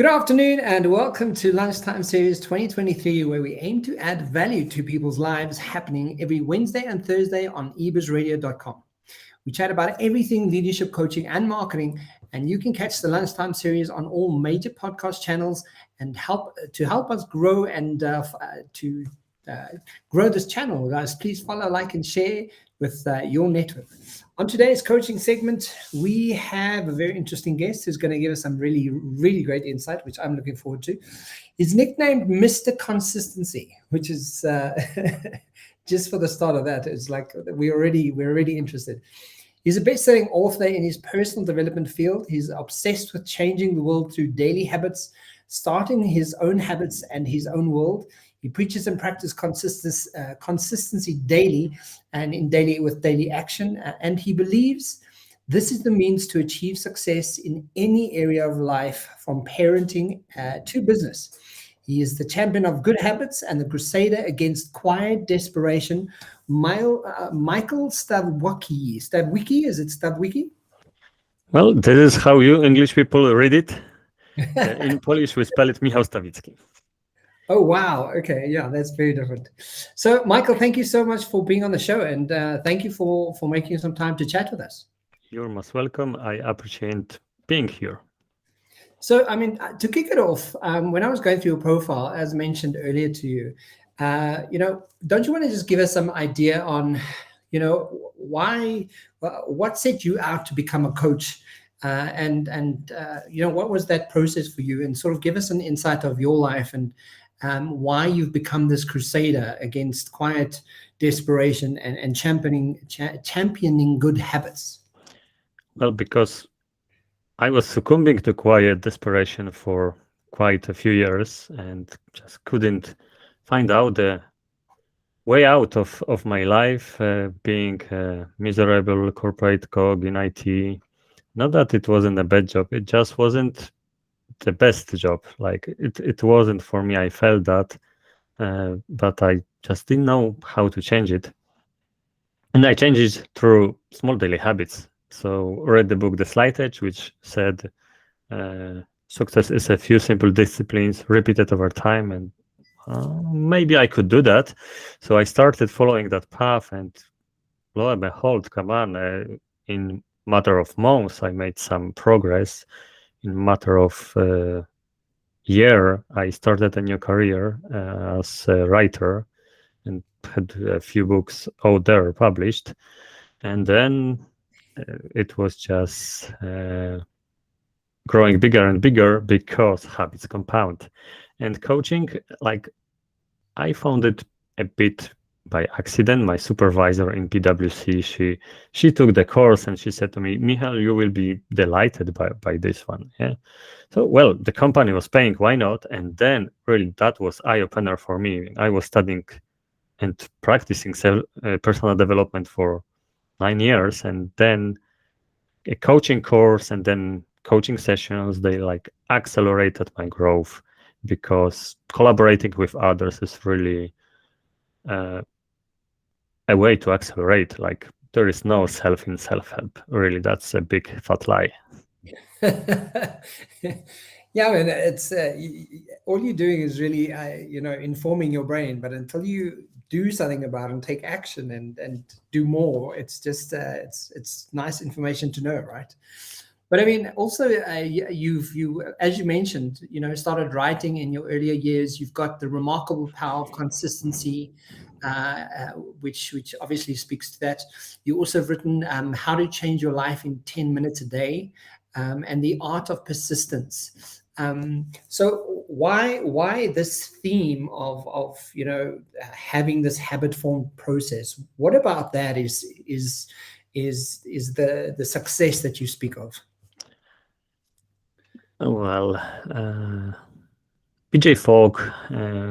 Good afternoon and welcome to Lunchtime Series 2023, where we aim to add value to people's lives, happening every Wednesday and Thursday on ebizradio.com. We chat about everything leadership, coaching, and marketing, and you can catch the Lunchtime Series on all major podcast channels and help us grow and grow this channel. Guys, please follow, like, and share with your network. On today's coaching segment, we have a very interesting guest who's going to give us some really, really great insight, which I'm looking forward to. He's nicknamed Mr. Consistency, which is just for the start of that. It's like we're already interested. He's a best-selling author in his personal development field. He's obsessed with changing the world through daily habits, starting his own habits and his own world. He preaches and practices consistency daily and with daily action. And he believes this is the means to achieve success in any area of life, from parenting to business. He is the champion of good habits and the crusader against quiet desperation. Michal Stawicki. Stawicki? Is it Stawicki? Well, this is how you English people read it. In Polish, we spell it Michal Stawicki. Oh, wow. Okay. Yeah, that's very different. So, Michal, thank you so much for being on the show, and thank you for making some time to chat with us. You're most welcome. I appreciate being here. So, I mean, to kick it off, when I was going through your profile, as mentioned earlier to you, don't you want to just give us some idea on, what set you out to become a coach? And what was that process for you, and sort of give us an insight of your life and why you've become this crusader against quiet desperation and championing good habits. Well, because I was succumbing to quiet desperation for quite a few years and just couldn't find out the way out of my life, being a miserable corporate cog in IT. Not that it wasn't a bad job, it just wasn't the best job. Like it wasn't for me. I felt that, but I just didn't know how to change it. And I changed it through small daily habits. So read the book The Slight Edge, which said success is a few simple disciplines repeated over time, and maybe I could do that. So I started following that path, and lo and behold, come on, in matter of months, I made some progress. In matter of year, I started a new career as a writer and had a few books out there published. And then it was just growing bigger and bigger because habits compound. And coaching, like, I found it a bit by accident. My supervisor in PwC, she took the course and she said to me, Michal, you will be delighted by this one. Yeah. So, well, the company was paying, why not? And then really that was eye-opener for me. I was studying and practicing personal development for 9 years, and then a coaching course and then coaching sessions, they like accelerated my growth, because collaborating with others is really a way to accelerate. Like, there is no self in self-help. Really, that's a big fat lie. Yeah, I mean, it's all you're doing is really, informing your brain. But until you do something about it and take action and do more, it's just it's nice information to know, right? But I mean, also, you as you mentioned, started writing in your earlier years. You've got the remarkable power of consistency, which obviously speaks to that. You also have written How to Change Your Life in 10 Minutes a Day, and The Art of Persistence. So why this theme of having this habit formed process? What about that is the success that you speak of? Well, PJ Fogg,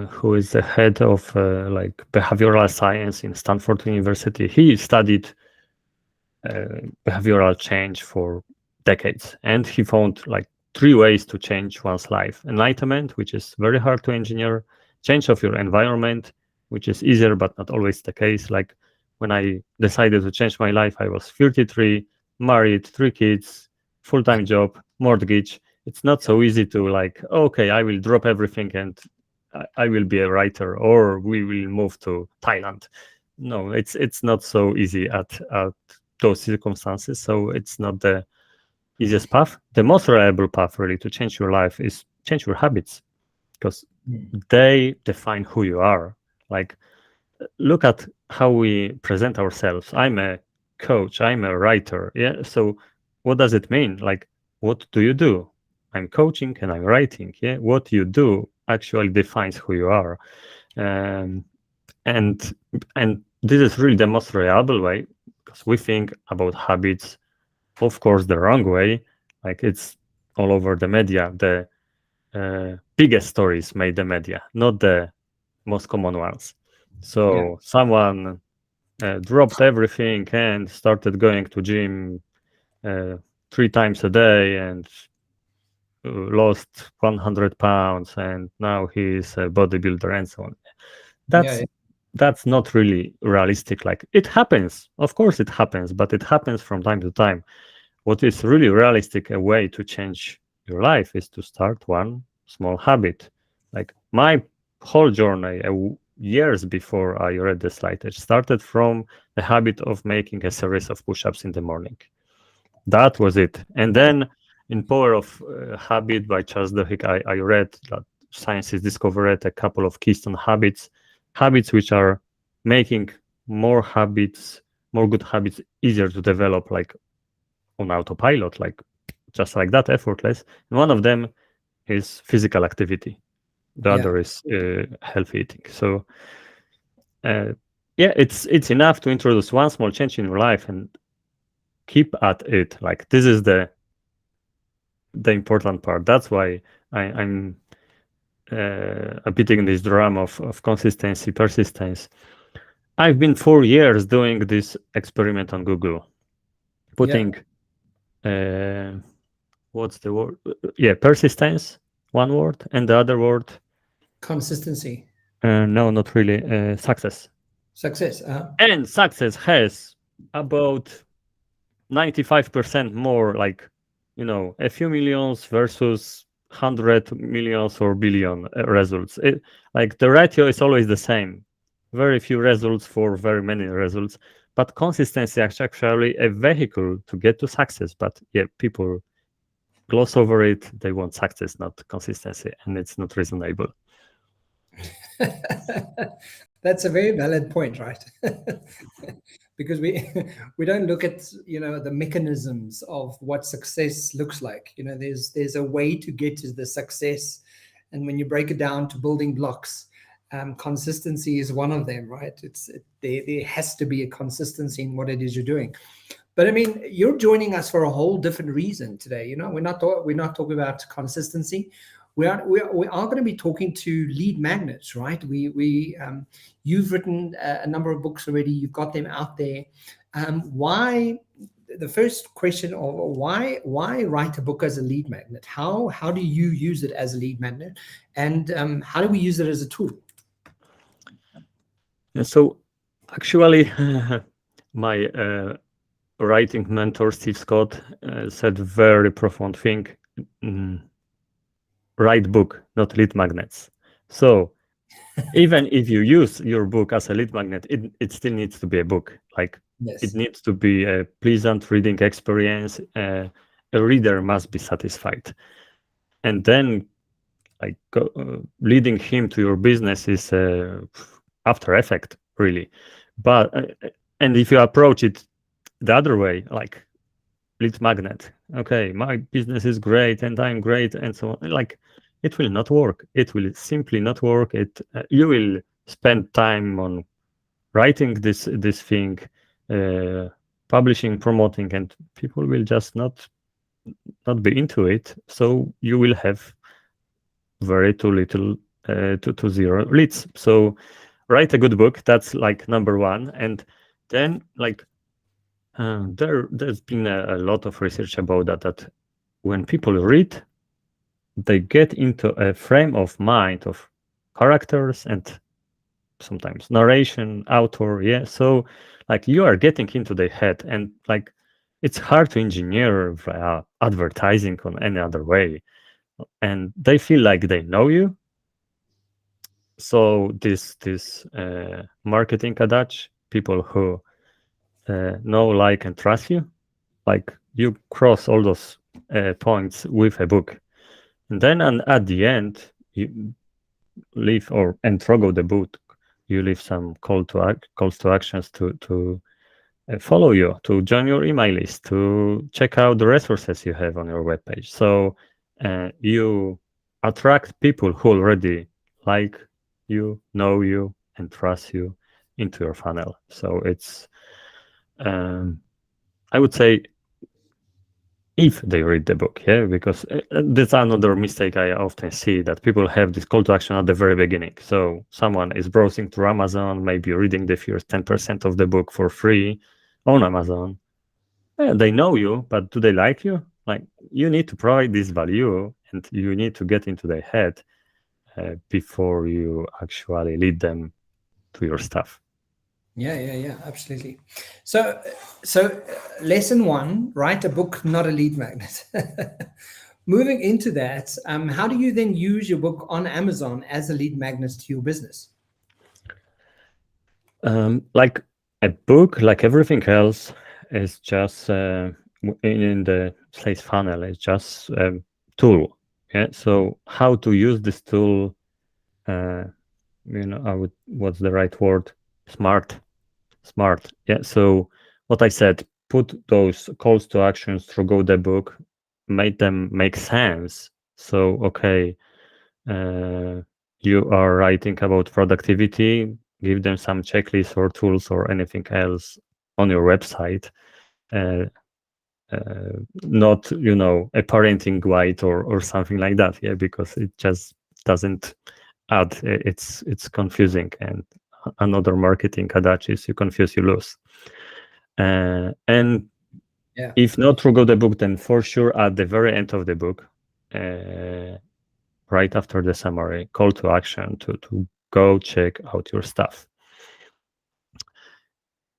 who is the head of behavioral science in Stanford University, he studied behavioral change for decades, and he found like 3 ways to change one's life: enlightenment, which is very hard to engineer; change of your environment, which is easier but not always the case. Like when I decided to change my life, I was 33, married, 3 kids, full-time job, mortgage. it's not so easy to like, okay, I will drop everything and I will be a writer, or we will move to Thailand. No, it's not so easy at those circumstances. So it's not the easiest path. The most reliable path really to change your life is change your habits, because they define who you are. Like, look at how we present ourselves. I'm a coach, I'm a writer. Yeah. So what does it mean? Like, what do you do? I'm coaching and I'm writing. Yeah. What you do actually defines who you are. Um, and and this is really the most reliable way, because we think about habits, of course, the wrong way. Like, it's all over the media. The biggest stories made the media, not the most common ones. So someone dropped everything and started going to gym 3 times a day and lost 100 pounds, and now he's a bodybuilder and so on. That's Yeah. that's not really realistic. Like, it happens, of course it happens, but it happens from time to time. What is really realistic, a way to change your life, is to start one small habit. Like, my whole journey, years before I read the slide, it started from the habit of making a series of push-ups in the morning. That was it. And then in Power of Habit by Charles Duhigg, I read that science has discovered a couple of keystone habits which are making more good habits easier to develop, like on autopilot, like just like that, effortless. And one of them is physical activity. The other is healthy eating. So it's enough to introduce one small change in your life and keep at it. Like, this is the important part. That's why I'm beating this drum of consistency, persistence. I've been 4 years doing this experiment on Google, putting what's the word? Persistence, one word, and the other word, Consistency. No, not really. Success. Success. And success has about 95% more, like, a few millions versus 100 millions or billion results. Like, the ratio is always the same. Very few results for very many results. But consistency is actually a vehicle to get to success. But people gloss over it. They want success, not consistency, and it's not reasonable. That's a very valid point, right? Because we don't look at the mechanisms of what success looks like. There's a way to get to the success, and when you break it down to building blocks, consistency is one of them, right? There has to be a consistency in what it is you're doing. But I mean, you're joining us for a whole different reason today. We're not talking about consistency. We are going to be talking to lead magnets, right? You've written a number of books already. You've got them out there. Why? The first question of why write a book as a lead magnet? How do you use it as a lead magnet, and how do we use it as a tool? So actually, my writing mentor Steve Scott said very profound thing. Write book, not lead magnets. So even if you use your book as a lead magnet, it still needs to be a book. Like, it needs to be a pleasant reading experience. A reader must be satisfied. And then, like, leading him to your business is after effect, really. But and if you approach it the other way, like lead magnet, okay, my business is great and I'm great and so on, like, it will not work. It will simply not work. You will spend time on writing this thing, publishing, promoting, and people will just not be into it. So you will have very too little to zero leads. So write a good book. That's like number one. And then, like, there's been a lot of research about that when people read, they get into a frame of mind of characters and sometimes narration, author. So, like, you are getting into their head, and like, it's hard to engineer advertising on any other way. and they feel like they know you. So this marketing adage, people who know, like, and trust you, like you cross all those points with a book, and then at the end you leave or and throw the book. You leave some calls to actions to follow you, to join your email list, to check out the resources you have on your webpage. So you attract people who already like you, know you, and trust you into your funnel. So it's, I would say, if they read the book, yeah, because that's another mistake I often see, that people have this call to action at the very beginning. So someone is browsing through Amazon, maybe reading the first 10% of the book for free on Amazon. Yeah, they know you, but do they like you? Like, you need to provide this value, and you need to get into their head before you actually lead them to your stuff. Yeah, absolutely. So lesson one: write a book, not a lead magnet. Moving into that, how do you then use your book on Amazon as a lead magnet to your business? Like a book, like everything else, is just in the sales funnel. It's just a tool. Yeah. So how to use this tool? What's the right word? Smart. Yeah. So what I said, put those calls to actions through Go the book, make them make sense. So okay, you are writing about productivity, give them some checklists or tools or anything else on your website. Uh, Not, a parenting guide or something like that. Yeah, because it just doesn't add. It's confusing, and another marketing adage is: you confuse, you lose. And Yeah. if not through the book, then for sure at the very end of the book, right after the summary, call to action to go check out your stuff.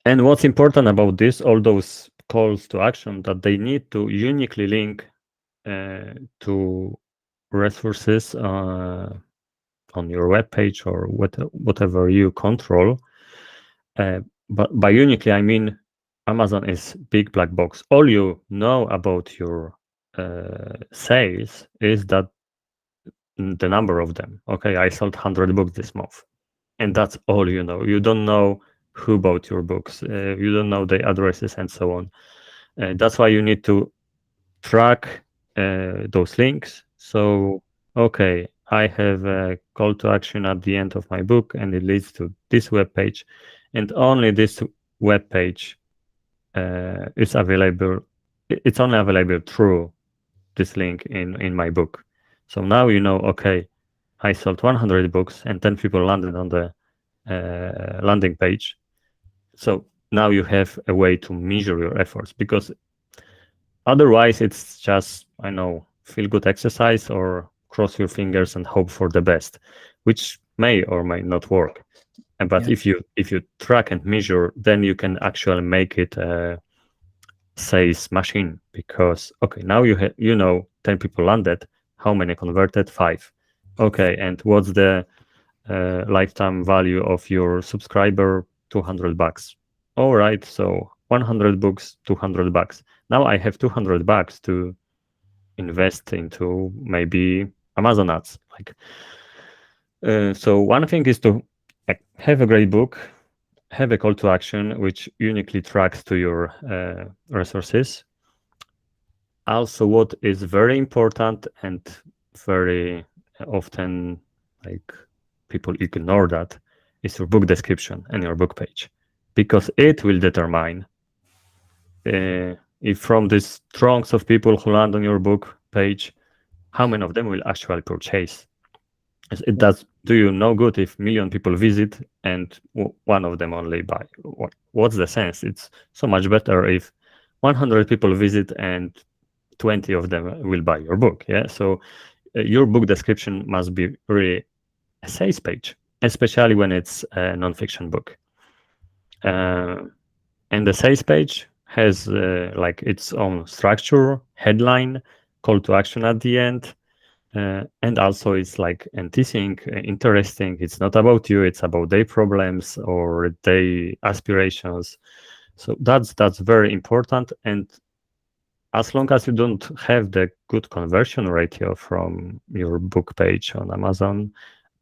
And what's important about this, all those calls to action, that they need to uniquely link to resources on your web page or whatever you control. But by uniquely, I mean Amazon is big black box. All you know about your sales is that the number of them. Okay, I sold 100 books this month, and that's all you know. You don't know who bought your books. You don't know the addresses and so on. That's why you need to track those links. So, okay, I have a call to action at the end of my book, and it leads to this web page, and only this web page is available. It's only available through this link in my book. So now you know, okay, I sold 100 books and 10 people landed on the landing page. So now you have a way to measure your efforts, because otherwise it's just, I know, feel good exercise or cross your fingers and hope for the best, which may or may not work. But if you track and measure, then you can actually make it a sales machine, because okay, now you know 10 people landed, how many converted? 5. Okay, and what's the lifetime value of your subscriber? $200. All right, so 100 books, $200. Now I have $200 to invest into maybe Amazon ads. So one thing is to have a great book, have a call to action which uniquely tracks to your resources. Also, what is very important and very often, like, people ignore that, is your book description and your book page, because it will determine if from these throngs of people who land on your book page, how many of them will actually purchase. It does do you no good if million people visit and one of them only buy. What's the sense? It's so much better if 100 people visit and 20 of them will buy your book. Yeah. So your book description must be really a sales page, especially when it's a nonfiction book. And the sales page has like its own structure, headline, call to action at the end, And also it's like teasing, interesting. It's not about you, it's about their problems or their aspirations. So that's very important. And as long as you don't have the good conversion ratio from your book page on Amazon,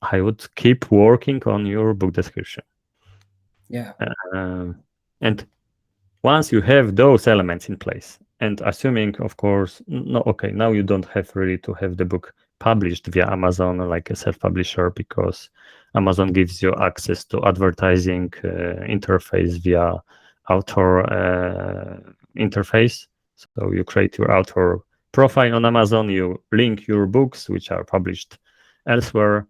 I would keep working on your book description. Yeah. And once you have those elements in place, and assuming, of course, no, okay, now you don't have really to have the book published via Amazon like a self-publisher, because Amazon gives you access to advertising interface via author interface. So you create your author profile on Amazon, you link your books, which are published elsewhere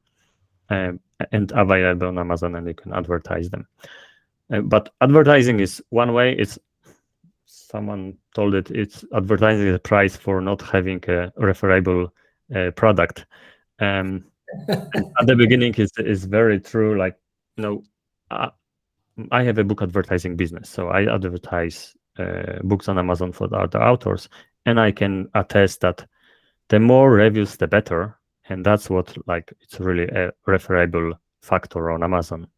and available on Amazon, and you can advertise them. But advertising is one way. It's someone told it it's advertising the price for not having a referable product. At the beginning is very true. Like, I have a book advertising business, so I advertise books on Amazon for the other authors, and I can attest that the more reviews, the better, and that's what it's really a referable factor on Amazon.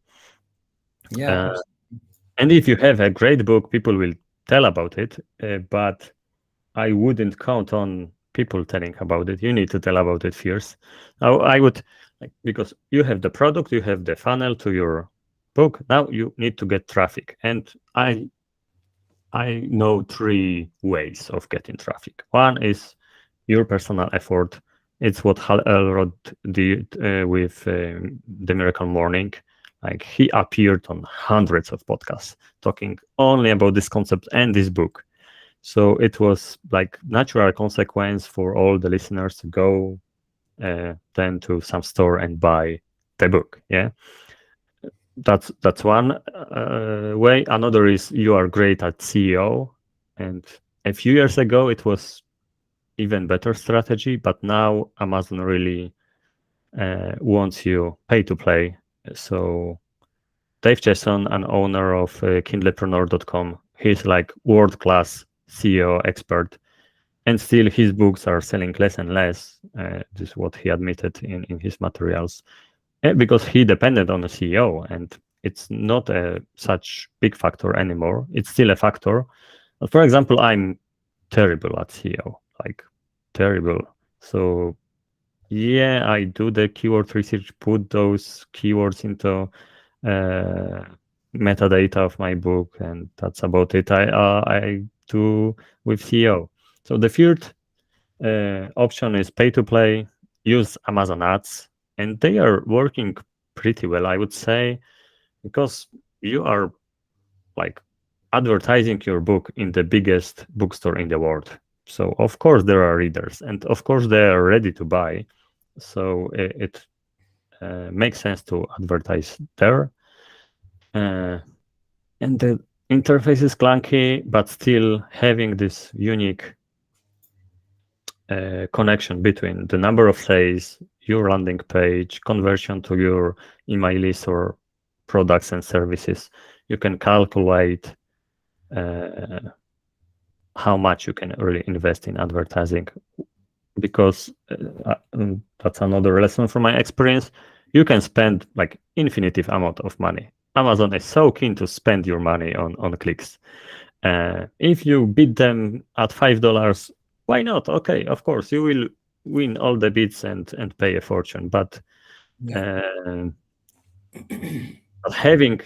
Yeah. And if you have a great book, people will tell about it, but I wouldn't count on people telling about it. You need to tell about it first. Now, I would, because you have the product, you have the funnel to your book. Now you need to get traffic, and I know 3 ways of getting traffic. One is your personal effort. It's what Hal Elrod did with The Miracle Morning. Like, he appeared on hundreds of podcasts talking only about this concept and this book. So it was like natural consequence for all the listeners to go then to some store and buy the book. Yeah, that's one way. Another is you are great at SEO, and a few years ago it was even better strategy, but now Amazon really wants you pay to play. So Dave Chesson, an owner of kindlepreneur.com, he's like world-class SEO expert, and still his books are selling less and less. This is what he admitted in his materials, because he depended on a SEO, and it's not a such big factor anymore. It's still a factor. But for example, I'm terrible at SEO, like terrible. So yeah, I do the keyword research, put those keywords into metadata of my book, and that's about it. I do with SEO. So the third option is pay to play. Use Amazon ads, and they are working pretty well, I would say, because you are like advertising your book in the biggest bookstore in the world. So of course there are readers, and of course they are ready to buy. So it makes sense to advertise there. And the interface is clunky, but still having this unique connection between the number of sales, your landing page, conversion to your email list or products and services. You can calculate how much you can really invest in advertising, because that's another lesson from my experience. You can spend like infinitive amount of money. Amazon is so keen to spend your money on clicks. If you beat them at $5, why not? Okay, of course you will win all the bids and pay a fortune. But having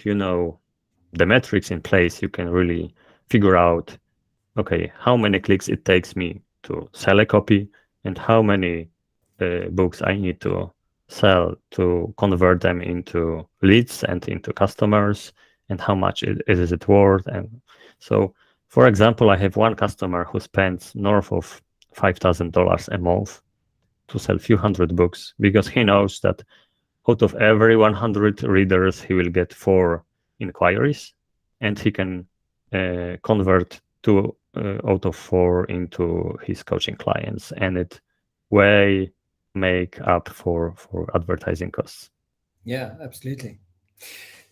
the metrics in place, you can really figure out, okay, how many clicks it takes me to sell a copy, and how many books I need to sell to convert them into leads and into customers, and how much is it worth. And so, for example, I have one customer who spends north of $5,000 a month to sell a few hundred books, because he knows that out of every 100 readers, he will get 4 inquiries, and he can convert 2 out of 4 into his coaching clients, and it way make up for advertising costs. Yeah, absolutely.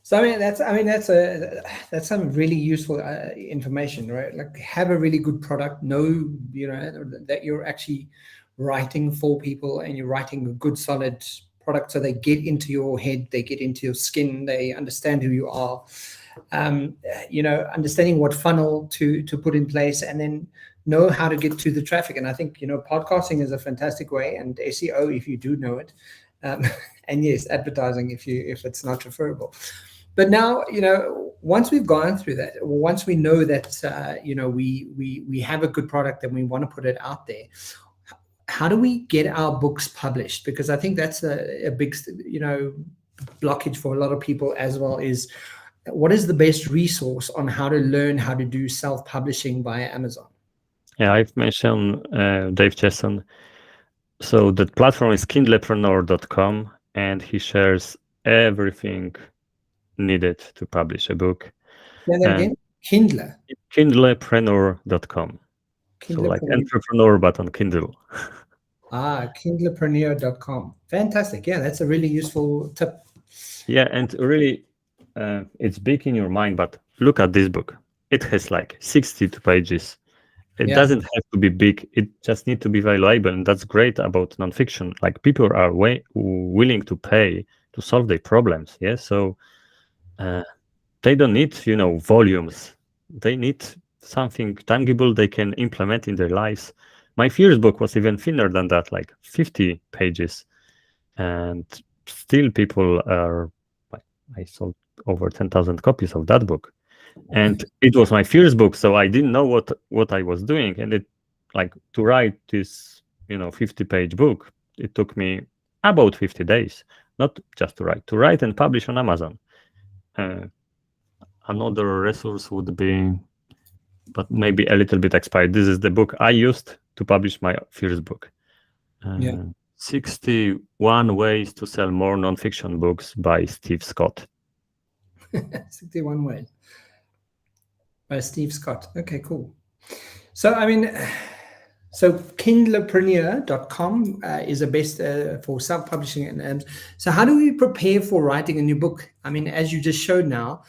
So that's some really useful information, right? Like, have a really good product, know that you're actually writing for people and you're writing a good, solid product so they get into your head, they get into your skin, they understand who you are. Understanding what funnel to put in place, and then know how to get to the traffic. And I think, podcasting is a fantastic way, and SEO, if you do know it, and yes, advertising if it's not referable. But now, once we've gone through that, once we know that, we have a good product and we want to put it out there, how do we get our books published? Because I think that's a big, blockage for a lot of people as well, is what is the best resource on how to learn how to do self-publishing via Amazon? Yeah, I've mentioned Dave Chesson. So the platform is kindlepreneur.com, and he shares everything needed to publish a book. Say that again? Kindle? Kindlepreneur.com. So like entrepreneur, but on Kindle. Kindlepreneur.com. Fantastic. Yeah, that's a really useful tip. Yeah, and really, it's big in your mind, but look at this book. It has like 62 pages. It doesn't have to be big. It just needs to be valuable, and that's great about nonfiction. Like, people are willing to pay to solve their problems. Yeah, so they don't need volumes. They need something tangible they can implement in their lives. My first book was even thinner than that, like 50 pages, and still people are. I sold over 10,000 copies of that book. And it was my first book, so I didn't know what I was doing. And it, like, to write this 50-page book, it took me about 50 days. Not just to write and publish on Amazon. Another resource would be, but maybe a little bit expired. This is the book I used to publish my first book. 61 Ways to Sell More Nonfiction Books by Steve Scott. 61 Ways by Steve Scott. Okay, cool. So, I mean, kindlepreneur.com is the best for self-publishing. And so how do we prepare for writing a new book? I mean, as you just showed now,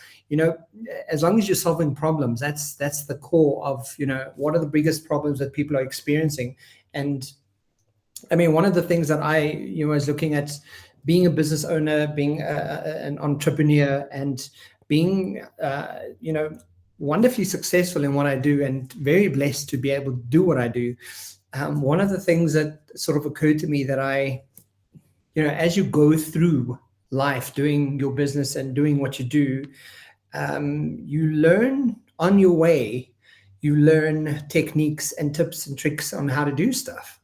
as long as you're solving problems, that's the core of, what are the biggest problems that people are experiencing. And I mean, one of the things that I, was looking at, being a business owner, being an entrepreneur, and being, wonderfully successful in what I do, and very blessed to be able to do what I do. One of the things that sort of occurred to me that as you go through life doing your business and doing what you do, you learn on your way, you learn techniques and tips and tricks on how to do stuff.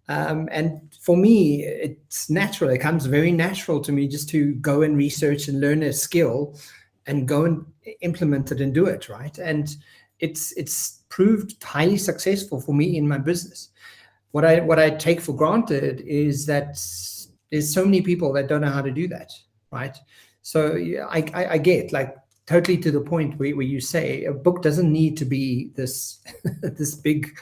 And for me, it's natural. It comes very natural to me just to go and research and learn a skill and go and implement it and do it, right? And it's proved highly successful for me in my business. What I take for granted is that there's so many people that don't know how to do that, right? So I get, like, totally to the point where you say a book doesn't need to be this this big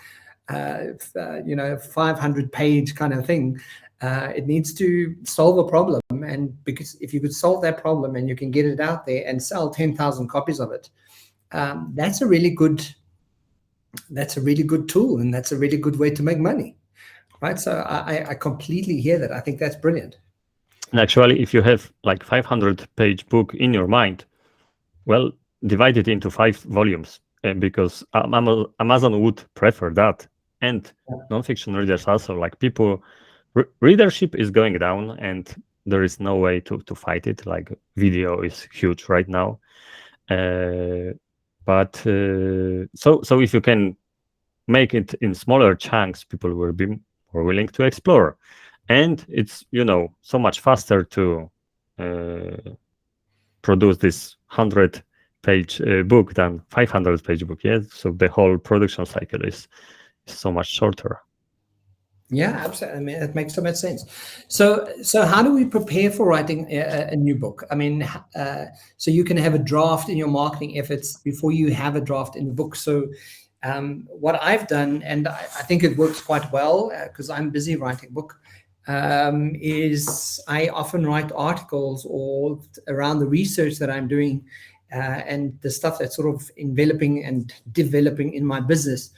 500-page kind of thing. It needs to solve a problem, and because if you could solve that problem and you can get it out there and sell 10,000 copies of it, that's a really good tool, and that's a really good way to make money, right? So I completely hear that. I think that's brilliant. And actually, if you have like 500-page book in your mind, well, divide it into 5 volumes, because Amazon would prefer that. And nonfiction readers also, like, people, readership is going down, and there is no way to fight it. Like, video is huge right now. But so if you can make it in smaller chunks, people will be more willing to explore. And it's, so much faster to produce this 100-page book than 500-page book. Yeah, so the whole production cycle is so much shorter. Yeah, absolutely. I mean, it makes so much sense. So how do we prepare for writing a new book? I mean, so you can have a draft in your marketing efforts before you have a draft in the book. So what I've done, and I think it works quite well because I'm busy writing a book, is I often write articles or around the research that I'm doing and the stuff that's sort of enveloping and developing in my business.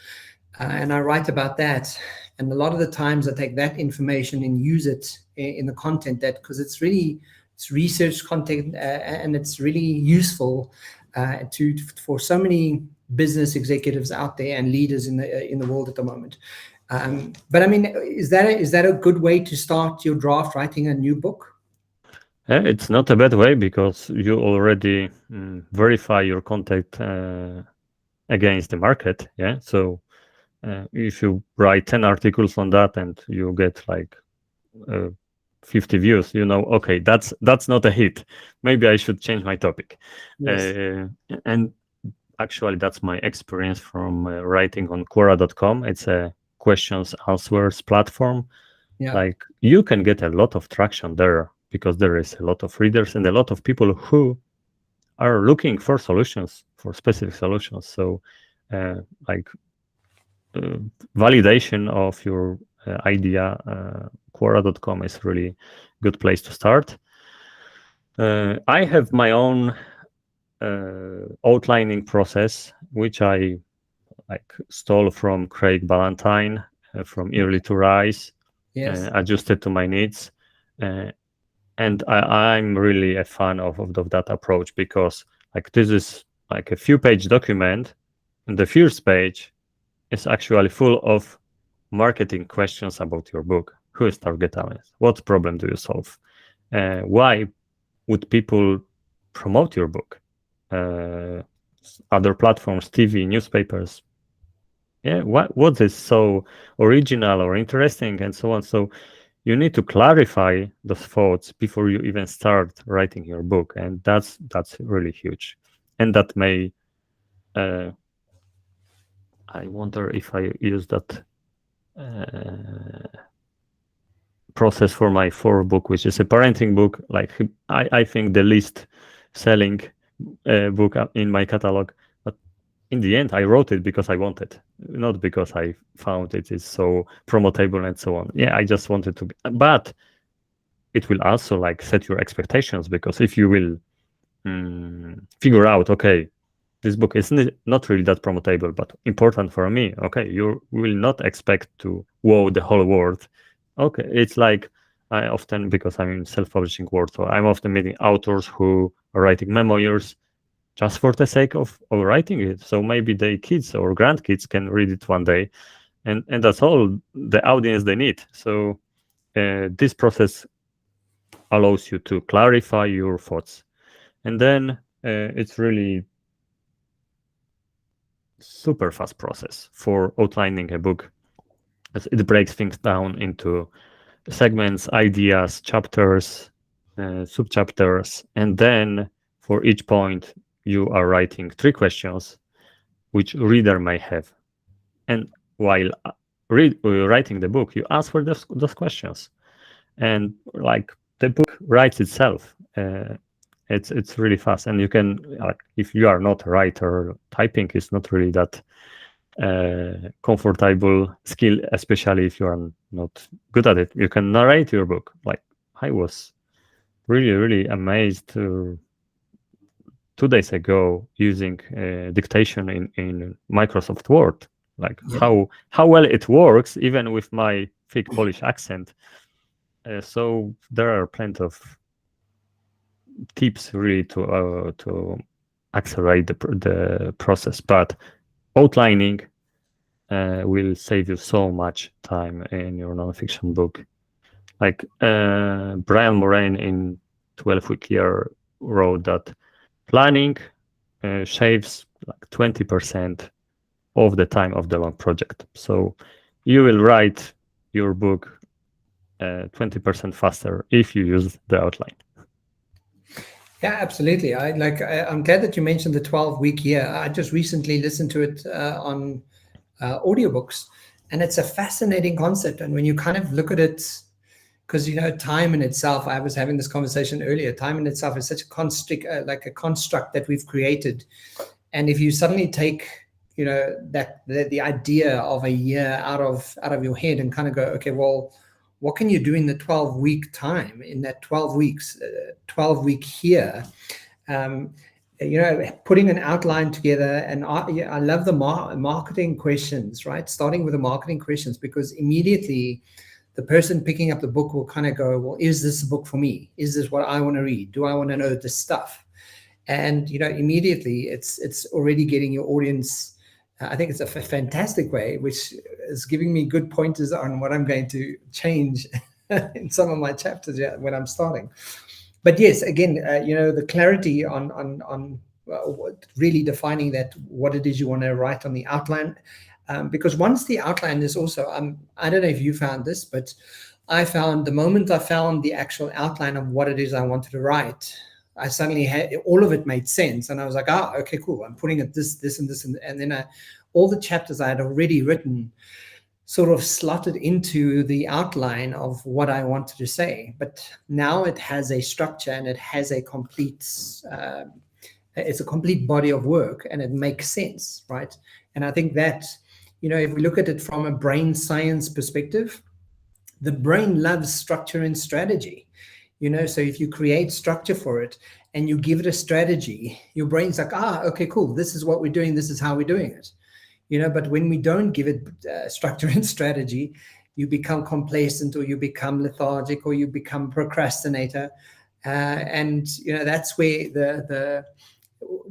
And I write about that And a lot of the times I take that information and use it in the content, that because it's research content, and it's really useful for so many business executives out there and leaders in the world at the moment. But I mean, is that a good way to start your draft writing a new book? It's not a bad way, because you already verify your content against the market. Yeah. So if you write 10 articles on that and you get like 50 views, okay, that's not a hit. Maybe I should change my topic. Yes. And actually, that's my experience from writing on Quora.com. It's a questions answers platform. Yeah. Like, you can get a lot of traction there because there is a lot of readers and a lot of people who are looking for solutions, for specific solutions. So validation of your idea, Quora.com is really good place to start. I have my own outlining process, which I stole from Craig Ballantyne from Early to Rise, Yes. adjusted to my needs. And I'm really a fan of that approach, because this is like a few page document, and the first page is actually full of marketing questions about your book. Who is target audience? What problem do you solve? Why would people promote your book? Other platforms, TV, newspapers. Yeah, what is so original or interesting, and so on. So you need to clarify those thoughts before you even start writing your book, and that's really huge. And that may I wonder if I use that process for my fourth book, which is a parenting book. Like, I think the least selling book in my catalog. But in the end, I wrote it because I wanted, not because I found it is so promotable and so on. Yeah, I just wanted to. But it will also set your expectations, because if you will figure out, okay, this book is not really that promotable, but important for me. Okay, you will not expect to wow the whole world. Okay, it's like I often, because I'm in self-publishing world, so I'm often meeting authors who are writing memoirs just for the sake of writing it. So maybe their kids or grandkids can read it one day, and that's all the audience they need. So this process allows you to clarify your thoughts, and then it's really super fast process for outlining a book, as it breaks things down into segments, ideas, chapters, subchapters, and then for each point you are writing 3 questions which reader may have, and while writing the book you answer those questions, and the book writes itself. It's really fast, and you can, if you are not a writer, typing is not really that comfortable skill, especially if you are not good at it. You can narrate your book. I was really amazed 2 days ago using dictation in Microsoft Word, how well it works even with my thick Polish accent. So there are plenty of tips really to accelerate the process, but outlining will save you so much time in your nonfiction book. Brian Moran in 12-Week Year wrote that planning shaves 20% of the time of the long project. So you will write your book 20% faster if you use the outline. Yeah, absolutely. I'm glad that you mentioned the 12-week year. I just recently listened to it on audiobooks, and it's a fascinating concept. And when you kind of look at it, because time in itself, I was having this conversation earlier, time in itself is such a construct that we've created. And if you suddenly take the idea of a year out of your head and kind of go, okay, well, what can you do in the 12-week time, in that 12 weeks, 12-week year? putting an outline together. And I love the marketing questions, right? Starting with the marketing questions, because immediately the person picking up the book will kind of go, well, is this a book for me? Is this what I want to read? Do I want to know this stuff? And immediately it's already getting your audience. I think it's a fantastic way, which is giving me good pointers on what I'm going to change in some of my chapters when I'm starting. But yes, again, the clarity on really defining what it is you want to write on the outline, because once the outline is also, I don't know if you found this, but I found the moment I found the actual outline of what it is I wanted to write, I suddenly had all of it made sense, and I was like, okay, cool. I'm putting it this, and this, and then all the chapters I had already written sort of slotted into the outline of what I wanted to say. But now it has a structure, and it has a complete, it's a complete body of work, and it makes sense, right? And I think that, if we look at it from a brain science perspective, the brain loves structure and strategy. So if you create structure for it and you give it a strategy, your brain's like, okay, cool. This is what we're doing. This is how we're doing it. But when we don't give it structure and strategy, you become complacent, or you become lethargic, or you become procrastinator. And that's where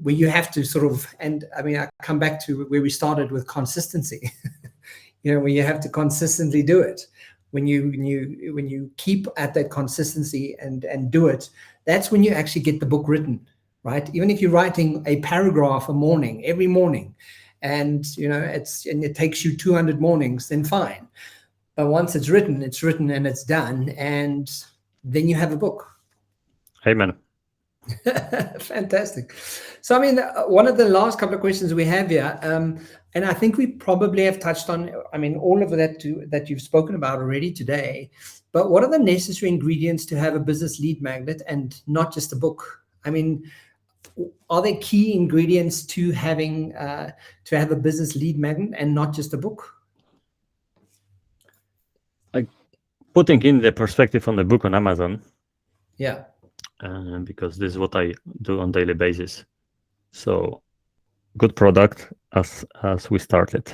where you have to sort of, and I mean, I come back to where we started with consistency, where you have to consistently do it. When you keep at that consistency and do it, that's when you actually get the book written, right? Even if you're writing a paragraph every morning, and it takes you 200 mornings, then fine. But once it's written and it's done, and then you have a book. Amen. Fantastic. So, I mean, one of the last couple of questions we have here, and I think we probably have touched on, all of that you've spoken about already today, but what are the necessary ingredients to have a business lead magnet and not just a book? I mean, are there key ingredients to having to have a business lead magnet and not just a book? Like putting in the perspective on the book on Amazon. Yeah. Because this is what I do on daily basis. So good product as we started.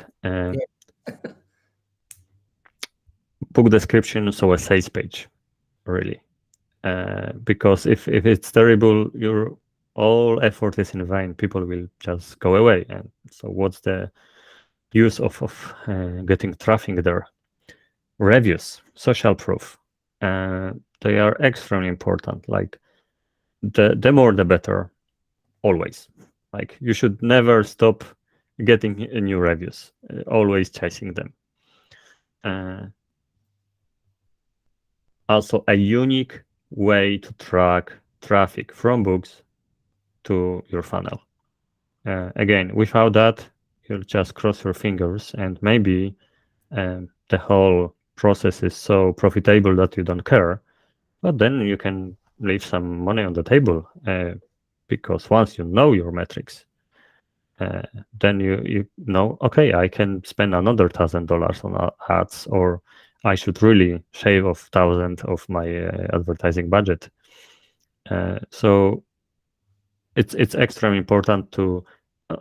Book description, so a sales page, really. Because if it's terrible, your all effort is in vain. People will just go away. And so what's the use of getting traffic there? Reviews, social proof. They are extremely important. Like the more the better, always. Like you should never stop getting new reviews, always chasing them. Also a unique way to track traffic from books to your funnel. Again, without that, you'll just cross your fingers, and maybe the whole process is so profitable that you don't care. But then you can leave some money on the table, because once you know your metrics, then you know, okay, I can spend another $1,000 on ads, or I should really shave off 1,000 of my advertising budget. So it's extremely important to,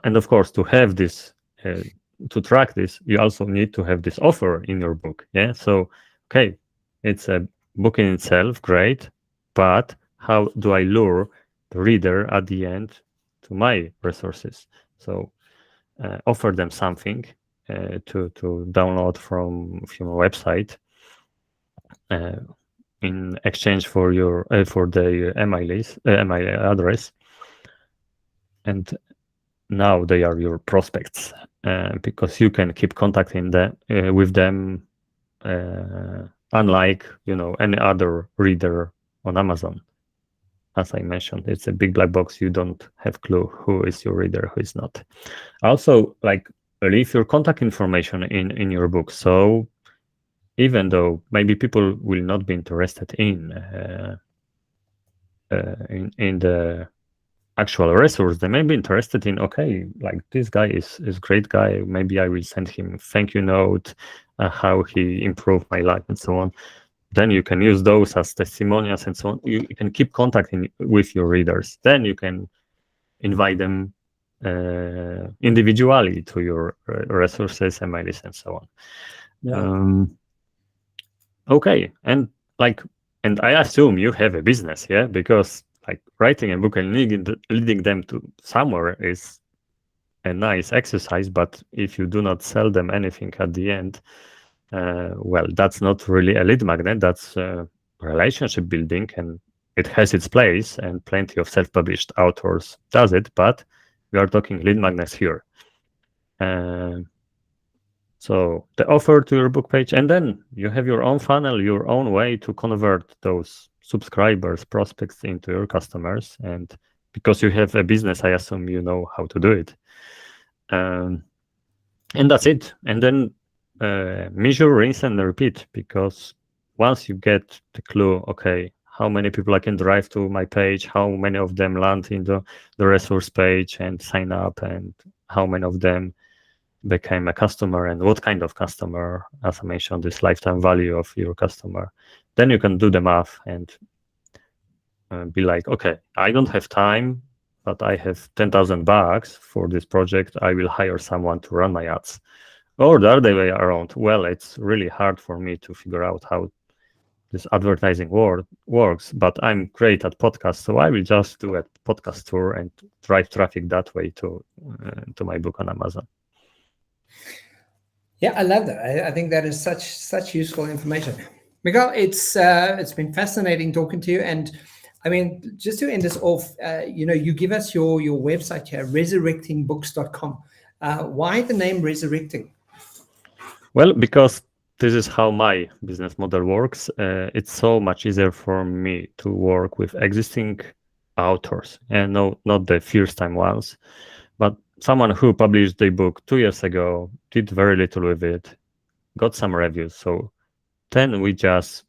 and of course, to have this, to track this, you also need to have this offer in your book. Yeah. So, okay, it's a book in itself, great, but how do I lure the reader at the end to my resources? So offer them something to download from your website in exchange for your for the email address, and now they are your prospects, because you can keep contacting them with them, unlike any other reader on Amazon. As I mentioned, it's a big black box. You don't have clue who is your reader, who is not. Also, like, leave your contact information in your book. So even though maybe people will not be interested in the actual resource, they may be interested in, okay, like this guy is great guy. Maybe I will send him thank you note, how he improved my life and so on. Then you can use those as testimonials and so on. You can keep contacting with your readers. Then you can invite them individually to your resources, emails, and so on. Yeah. Okay, and I assume you have a business, yeah, because like writing a book and leading them to somewhere is a nice exercise, but if you do not sell them anything at the end, well, that's not really a lead magnet. That's relationship building, and it has its place, and plenty of self-published authors does it, but we are talking lead magnets here. So the offer to your book page, and then you have your own funnel, your own way to convert those subscribers, prospects into your customers. And because you have a business, I assume you know how to do it. And that's it. And then measure, rinse, and repeat, because once you get the clue, okay, how many people I can drive to my page, how many of them land in the resource page and sign up, and how many of them became a customer, and what kind of customer, as I mentioned, this lifetime value of your customer, then you can do the math and be like, okay, I don't have time, but I have $10,000 for this project. I will hire someone to run my ads. Or the other way around. Well, it's really hard for me to figure out how this advertising works, but I'm great at podcasts, so I will just do a podcast tour and drive traffic that way to my book on Amazon. Yeah, I love that. I think that is such useful information. Michal, it's been fascinating talking to you. And I mean, just to end this off, you give us your website here, resurrectingbooks.com. Why the name Resurrecting? Well, because this is how my business model works. It's so much easier for me to work with existing authors, and not the first-time ones, but someone who published the book 2 years ago, did very little with it, got some reviews. So then we just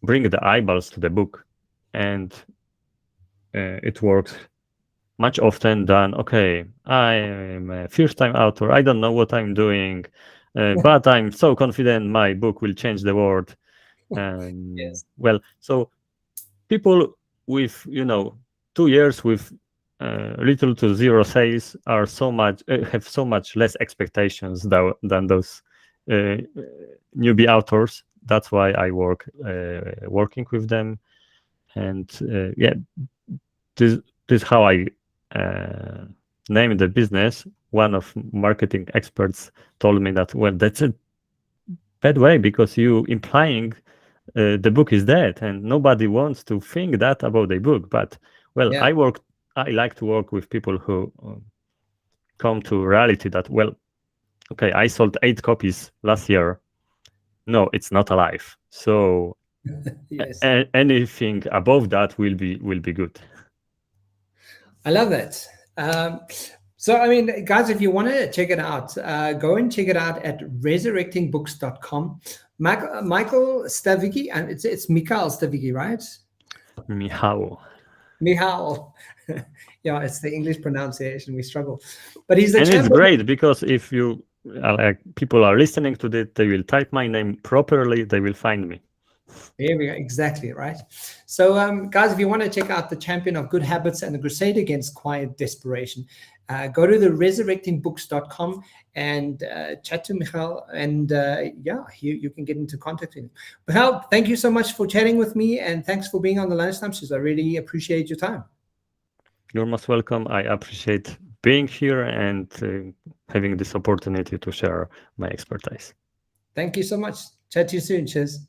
bring the eyeballs to the book, and it works much often than, okay, I am a first-time author, I don't know what I'm doing, but I'm so confident my book will change the world. Yes. Well, so people with 2 years with little to zero sales are have so much less expectations than those newbie authors. That's why I working with them, and this is how I named the business. One of marketing experts told me that, well, that's a bad way, because you implying the book is dead, and nobody wants to think that about the book. But well, Yeah. I like to work with people who come to reality that, well, okay, I sold 8 copies last year. No, it's not alive. So Yes. anything above that will be good. I love that. So, I mean, guys, if you want to check it out, go and check it out at resurrectingbooks.com. Michal Stawicki, and it's Michal Stawicki, right? Michal. Yeah, it's the English pronunciation. We struggle. But he's the And champion. it's great, because if you people are listening to this, they will type my name properly, they will find me. There we go. Exactly, right? So, guys, if you want to check out the champion of good habits and the crusade against quiet desperation, go to the resurrectingbooks.com and chat to Michal, and you can get into contact with him. Michal, thank you so much for chatting with me, and thanks for being on the Lunchtime Shows. I really appreciate your time. You're most welcome. I appreciate being here and having this opportunity to share my expertise. Thank you so much. Chat to you soon. Cheers.